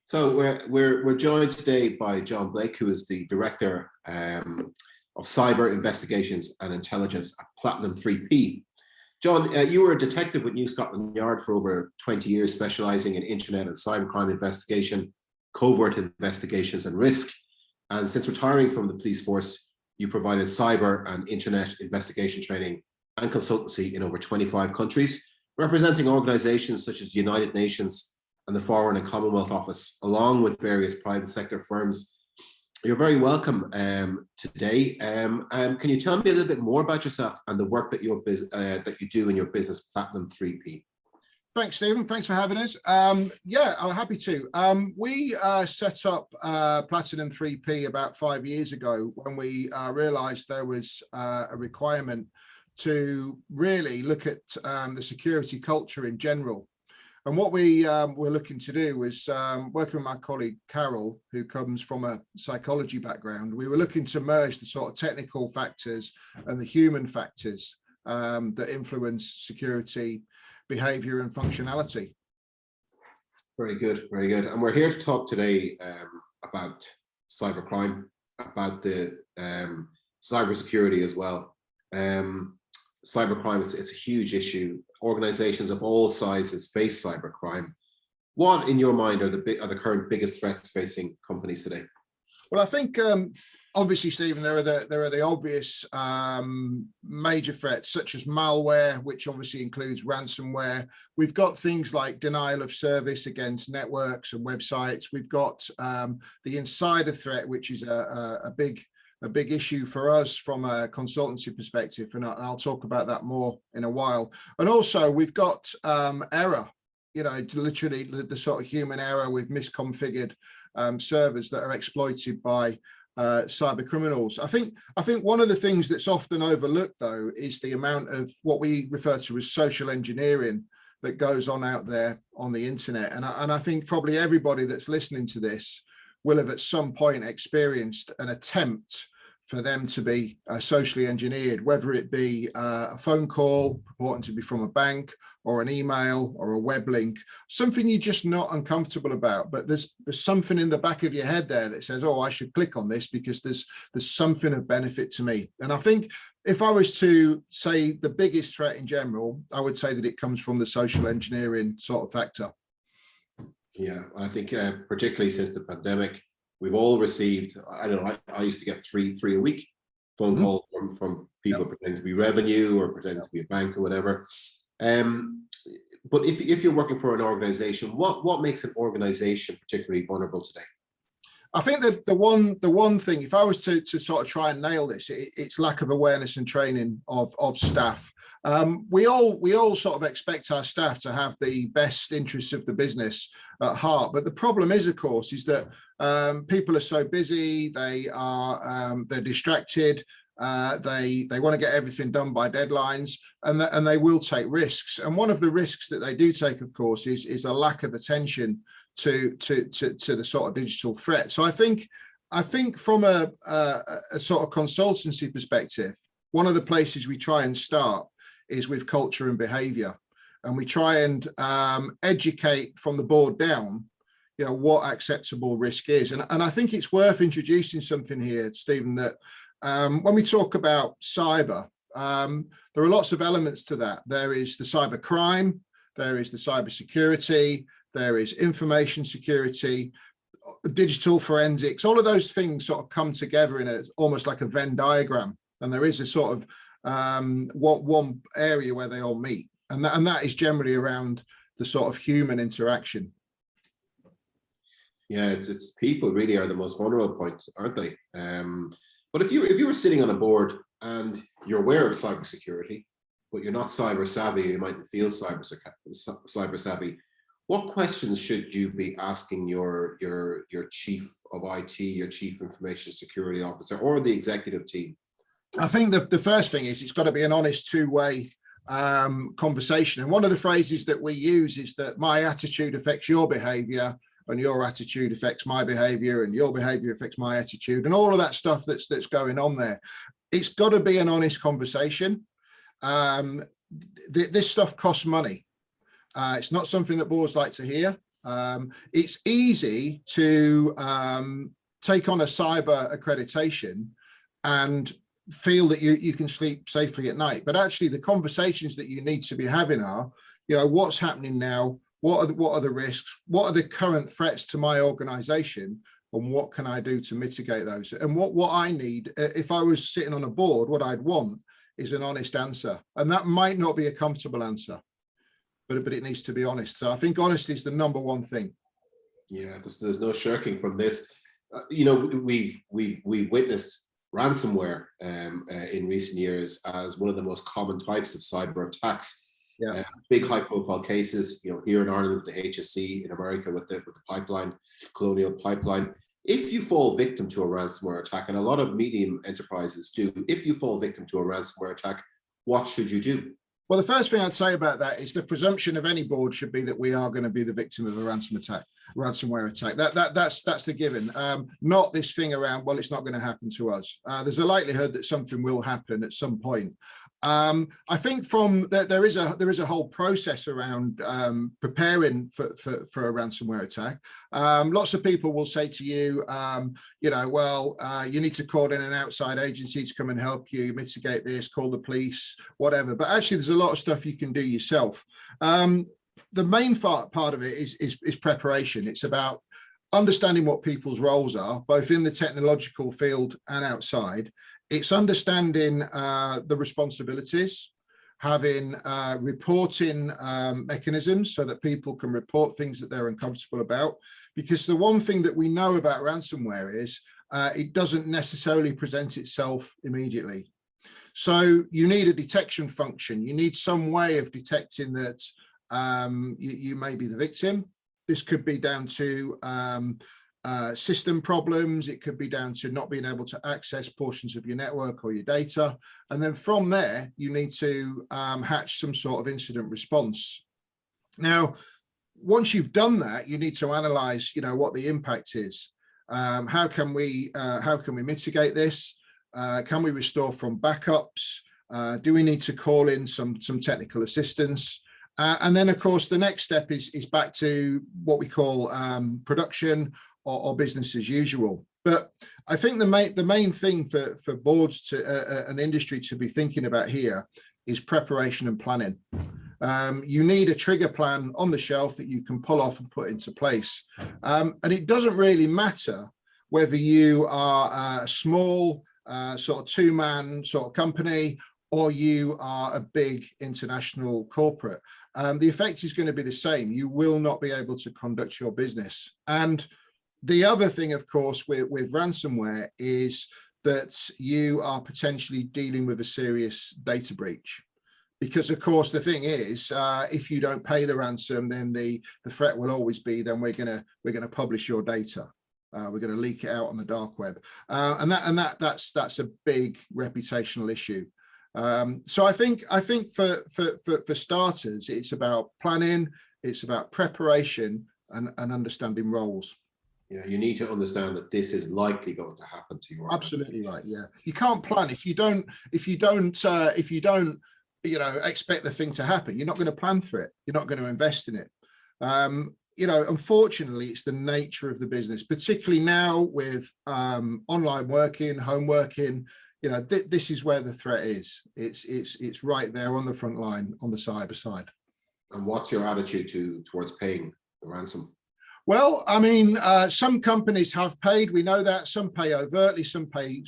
So we're joined today by Jon Blake, who is the Director of Cyber Investigations and Intelligence at Platinum 3P. Jon, you were a detective with New Scotland Yard for over 20 years, specialising in internet and cybercrime investigation, covert investigations and risk. And since retiring from the police force, you provided cyber and internet investigation training and consultancy in over 25 countries, representing organisations such as the United Nations and the Foreign and Commonwealth Office, along with various private sector firms. You're very welcome today. Can you tell me a little bit more about yourself and the work that that you do in your business, Platinum 3P? Thanks, Stephen. Thanks for having us. Yeah, I'm happy to. We set up Platinum 3P about 5 years ago when we realised there was a requirement to really look at the security culture in general. And what we were looking to do was, working with my colleague Carol, who comes from a psychology background, we were looking to merge the sort of technical factors and the human factors that influence security, behaviour and functionality. Very good, very good. And we're here to talk today about cybercrime, about the cybersecurity as well. Cybercrime, it's a huge issue. Organizations of all sizes face cybercrime. What, in your mind, are the current biggest threats facing companies today? Well, I think obviously, Stephen, there are the obvious major threats such as malware, which obviously includes ransomware. We've got things like denial of service against networks and websites. We've got the insider threat, which is a big issue for us from a consultancy perspective, and I'll talk about that more in a while. And also we've got error, you know, literally the sort of human error with misconfigured servers that are exploited by cyber criminals. I think one of the things that's often overlooked, though, is the amount of what we refer to as social engineering that goes on out there on the internet. And I think probably everybody that's listening to this will have at some point experienced an attempt for them to be socially engineered, whether it be a phone call purporting to be from a bank, or an email, or a web link, something you're just not uncomfortable about, but there's something in the back of your head there that says, oh, I should click on this because there's something of benefit to me. And I think if I was to say the biggest threat in general, I would say that it comes from the social engineering sort of factor. Yeah, I think particularly since the pandemic, we've all received, I don't know, I used to get three a week phone calls from people pretending to be revenue or pretending to be a bank or whatever. But if you're working for an organization, what makes an organization particularly vulnerable today? I think that the one thing, if I was to sort of try and nail this, it's lack of awareness and training of staff. We all sort of expect our staff to have the best interests of the business at heart, but the problem is, of course, is that people are so busy, they're distracted, they want to get everything done by deadlines, and they will take risks. And one of the risks that they do take, of course, is a lack of attention to the sort of digital threat. So I think from a sort of consultancy perspective, one of the places we try and start is with culture and behavior, and we try and educate from the board down, you know, what acceptable risk is. And I think it's worth introducing something here, Stephen, that when we talk about cyber, there are lots of elements to that. There is the cybercrime, there is the cybersecurity, there is information security, digital forensics. All of those things sort of come together in almost like a Venn diagram, and there is a sort of one area where they all meet, and that is generally around the sort of human interaction. Yeah, it's people really are the most vulnerable point, aren't they? But if you were sitting on a board and you're aware of cybersecurity, but you're not cyber savvy, you might feel cyber savvy, what questions should you be asking your chief of IT, your chief information security officer, or the executive team? I think the first thing is it's got to be an honest two-way conversation. And one of the phrases that we use is that my attitude affects your behavior, and your attitude affects my behavior, and your behavior affects my attitude, and all of that stuff that's going on there. It's got to be an honest conversation. This stuff costs money. It's not something that boards like to hear. It's easy to take on a cyber accreditation and feel that you can sleep safely at night. But actually the conversations that you need to be having are, what's happening now? What are the risks? What are the current threats to my organization? And what can I do to mitigate those? And what I need, if I was sitting on a board, what I'd want is an honest answer. And that might not be a comfortable answer, but it needs to be honest. So I think honesty is the number one thing. Yeah, there's no shirking from this. We've witnessed ransomware in recent years as one of the most common types of cyber attacks. Yeah. Big high-profile cases, here in Ireland with the HSC, in America with the pipeline, Colonial Pipeline. If you fall victim to a ransomware attack, and a lot of medium enterprises do, if you fall victim to a ransomware attack, what should you do? Well, the first thing I'd say about that is the presumption of any board should be that we are going to be the victim of a ransomware attack. That's the given. Not this thing around, well, it's not going to happen to us. There's a likelihood that something will happen at some point. I think there is a whole process around preparing for a ransomware attack. Lots of people will say to you, you need to call in an outside agency to come and help you mitigate this, call the police, whatever. But actually, there's a lot of stuff you can do yourself. The main part of it is preparation. It's about understanding what people's roles are, both in the technological field and outside. It's understanding the responsibilities, having reporting mechanisms so that people can report things that they're uncomfortable about. Because the one thing that we know about ransomware is it doesn't necessarily present itself immediately. So you need a detection function. You need some way of detecting that you may be the victim. This could be down to system problems. It could be down to not being able to access portions of your network or your data. And then from there, you need to hatch some sort of incident response. Now, once you've done that, you need to analyze, what the impact is. How can we mitigate this? Can we restore from backups? Do we need to call in some technical assistance? And then, of course, the next step is back to what we call production or business as usual. But I think the main thing for boards to an industry to be thinking about here is preparation and planning. You need a trigger plan on the shelf that you can pull off and put into place. And it doesn't really matter whether you are a small sort of two-man sort of company or you are a big international corporate. The effect is going to be the same. You will not be able to conduct your business. And the other thing, of course, with ransomware is that you are potentially dealing with a serious data breach. Because, of course, the thing is, if you don't pay the ransom, then the threat will always be, then we're going to publish your data. We're going to leak it out on the dark web, and that's a big reputational issue. So I think for starters, it's about planning, it's about preparation and understanding roles. Yeah, you need to understand that this is likely going to happen to you. Absolutely right. Yeah, you can't plan if you don't expect the thing to happen. You're not going to plan for it. You're not going to invest in it. Unfortunately, it's the nature of the business, particularly now with online working, home working. This is where the threat is. It's right there on the front line on the cyber side. And what's your attitude towards paying the ransom? Well, I mean, some companies have paid. We know that. Some pay overtly, some pay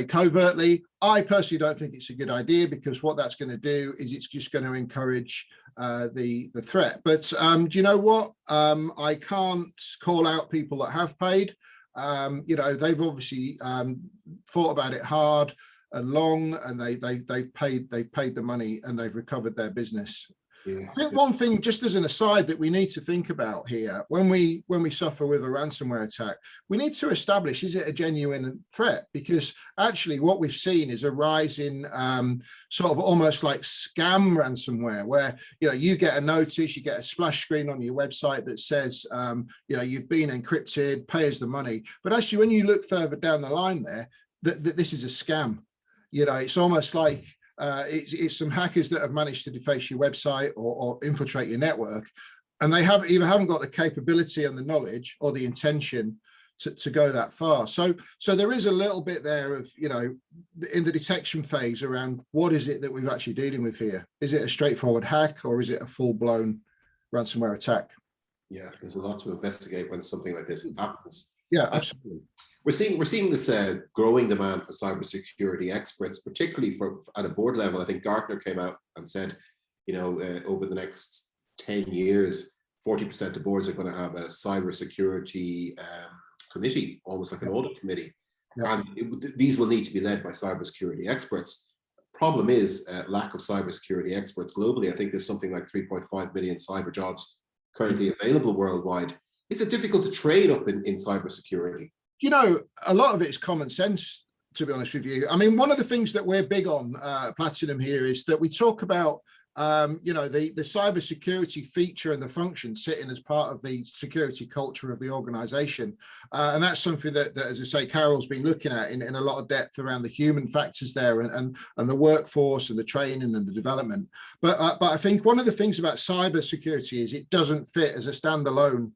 covertly. I personally don't think it's a good idea, because what that's going to do is it's just going to encourage the threat. But do you know what? I can't call out people that have paid. They've obviously thought about it hard and long, and they've paid the money and they've recovered their business. Yeah. I think one thing, just as an aside, that we need to think about here when we suffer with a ransomware attack, we need to establish, is it a genuine threat? Because actually what we've seen is a rise in sort of almost like scam ransomware, where you get a notice, you get a splash screen on your website that says you've been encrypted, pay us the money. But actually, when you look further down the line there, that this is a scam. It's almost like it's some hackers that have managed to deface your website or infiltrate your network, and they either haven't got the capability and the knowledge or the intention to go that far. So there is a little bit there of, you know, in the detection phase around what is it that we're actually dealing with here? Is it a straightforward hack, or is it a full-blown ransomware attack? Yeah, there's a lot to investigate when something like this happens. Yeah, absolutely. We're seeing this growing demand for cybersecurity experts, particularly at a board level. I think Gartner came out and said, you know, over the next 10 years, 40% of boards are going to have a cybersecurity committee, almost like an audit committee. Yeah. And these will need to be led by cybersecurity experts. Problem is lack of cybersecurity experts globally. I think there's something like 3.5 million cyber jobs currently available worldwide. Is it difficult to train up in cybersecurity? You know, a lot of it is common sense, to be honest with you. I mean, one of the things that we're big on Platinum here is that we talk about you know, the cybersecurity feature and the function sitting as part of the security culture of the organization. And that's something that, as I say, Carol's been looking at in a lot of depth around the human factors there and the workforce and the training and the development. But I think one of the things about cybersecurity is it doesn't fit as a standalone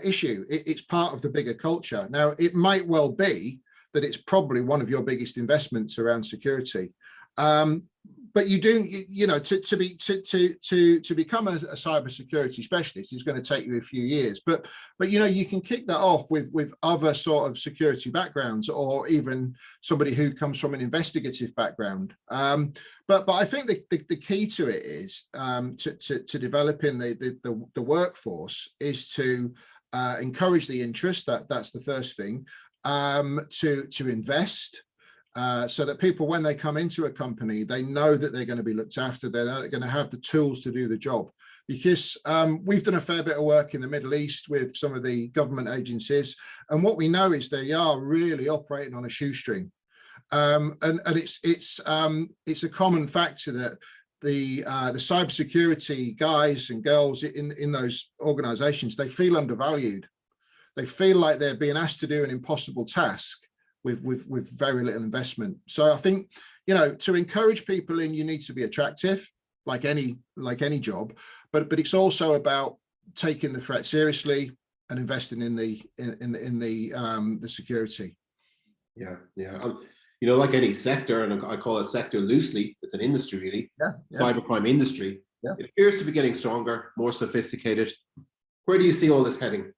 issue. It's part of the bigger culture. Now, it might well be that it's probably one of your biggest investments around security. But you do, you know, to become a cybersecurity specialist is going to take you a few years. But you know, you can kick that off with other sort of security backgrounds, or even somebody who comes from an investigative background. But I think the key to it is to developing the workforce is to encourage the interest. That's the first thing. To invest. So that people, when they come into a company, they know that they're going to be looked after, they're going to have the tools to do the job. Because we've done a fair bit of work in the Middle East with some of the government agencies, and what we know is they are really operating on a shoestring. And it's a common factor that the cybersecurity guys and girls in those organizations, they feel undervalued. They feel like they're being asked to do an impossible task with very little investment. So I think, you know, to encourage people in, you need to be attractive, like any job, but it's also about taking the threat seriously and investing in the security. Yeah. You know, like any sector, and I call it sector loosely, it's an industry really. Cybercrime industry. It appears to be getting stronger, more sophisticated. Where do you see all this heading?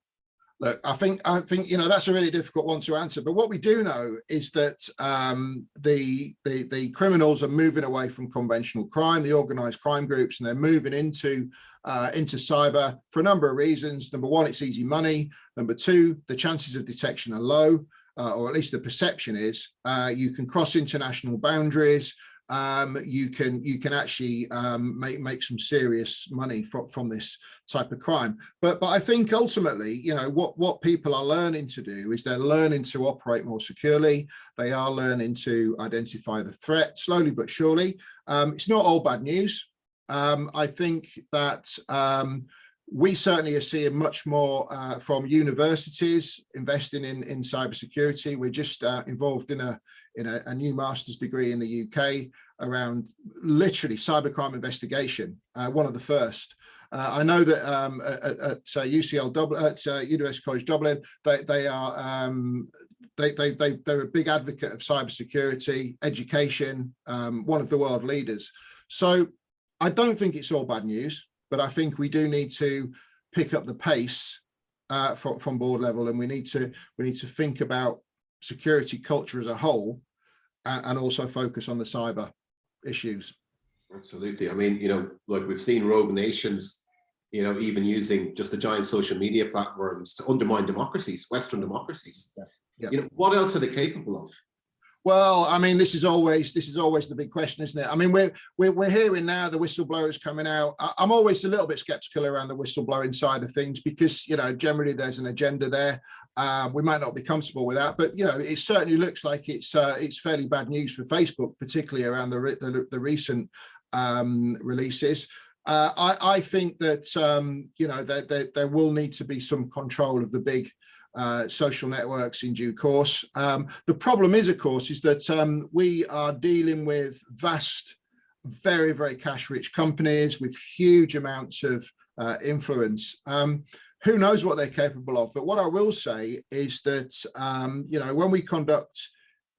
Look, I think you know, that's a really difficult one to answer. But what we do know is that the criminals are moving away from conventional crime, the organised crime groups, and they're moving into cyber for a number of reasons. Number one, it's easy money. Number two, the chances of detection are low, or at least the perception is. You can cross international boundaries. You can actually make some serious money from this type of crime. But I think ultimately, you know, what people are learning to do is they're learning to operate more securely. They are learning to identify the threat slowly but surely. It's not all bad news. I think that we certainly are seeing much more from universities investing in cybersecurity. We're just involved in a new master's degree in the UK around literally cybercrime investigation, one of the first. I know that at UCL Dublin, at University College Dublin, they're a big advocate of cybersecurity education, one of the world leaders. So I don't think it's all bad news, but I think we do need to pick up the pace from board level, and we need to think about security culture as a whole, and also focus on the cyber issues. Absolutely. I mean, you know, like we've seen rogue nations, you know, even using just the giant social media platforms to undermine democracies, Western democracies. You know, what else are they capable of? Well, I mean, this is always the big question, isn't it? I mean, we're hearing now the whistleblowers coming out. I'm always a little bit skeptical around the whistleblowing side of things because, you know, generally there's an agenda there. We might not be comfortable with that, but you know, it certainly looks like it's fairly bad news for Facebook, particularly around the recent releases. I think that you know, there will need to be some control of the big social networks in due course. The problem is, of course, is that we are dealing with vast, very, very cash-rich companies with huge amounts of influence. Who knows what they're capable of? But what I will say is that, you know, when we conduct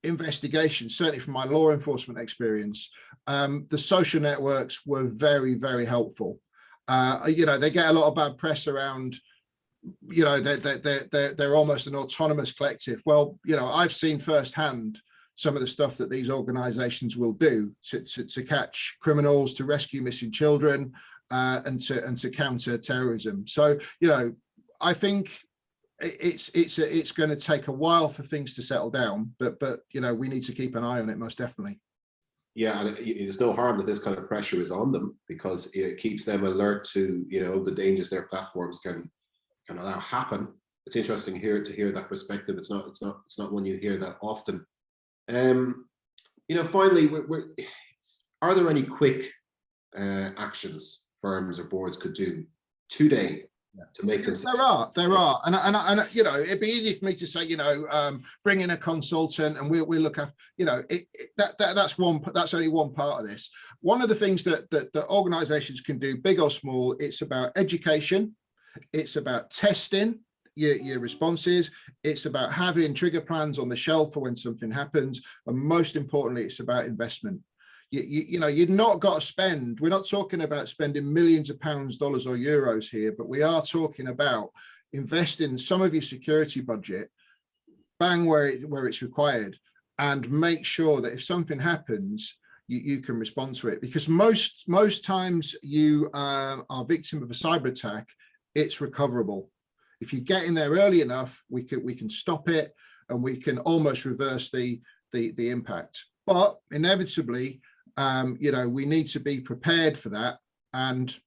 investigations, certainly from my law enforcement experience, the social networks were very, very helpful. You know, they get a lot of bad press around, you know, they're almost an autonomous collective. Well, you know, I've seen firsthand some of the stuff that these organizations will do to catch criminals, to rescue missing children, and to counter terrorism. So, you know, I think it's going to take a while for things to settle down, but you know, we need to keep an eye on it, most definitely. Yeah, and there's no harm that this kind of pressure is on them, because it keeps them alert to, you know, the dangers their platforms can allow happen. It's interesting to hear that perspective. It's not one you hear that often. You know, finally, are there any quick actions firms or boards could do today to make them successful? There are, and you know, it'd be easy for me to say, you know, bring in a consultant and we'll look after, you know, that's only one part of this. One of the things that organizations can do, big or small, it's about education, it's about testing your responses, it's about having trigger plans on the shelf for when something happens, and most importantly, it's about investment. You know, you've not got to spend, we're not talking about spending millions of pounds, dollars or euros here, but we are talking about investing some of your security budget, bang where it's required, and make sure that if something happens, you can respond to it. Because most times you are victim of a cyber attack, it's recoverable. If you get in there early enough, we can stop it, and we can almost reverse the impact. But inevitably, you know, we need to be prepared for that, and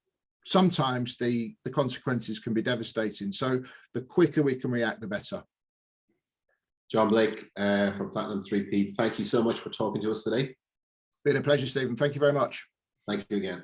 sometimes the consequences can be devastating. So the quicker we can react, the better. Jon Blake from Platinum 3P, thank you so much for talking to us today. Been a pleasure, Stephen. Thank you very much. Thank you again.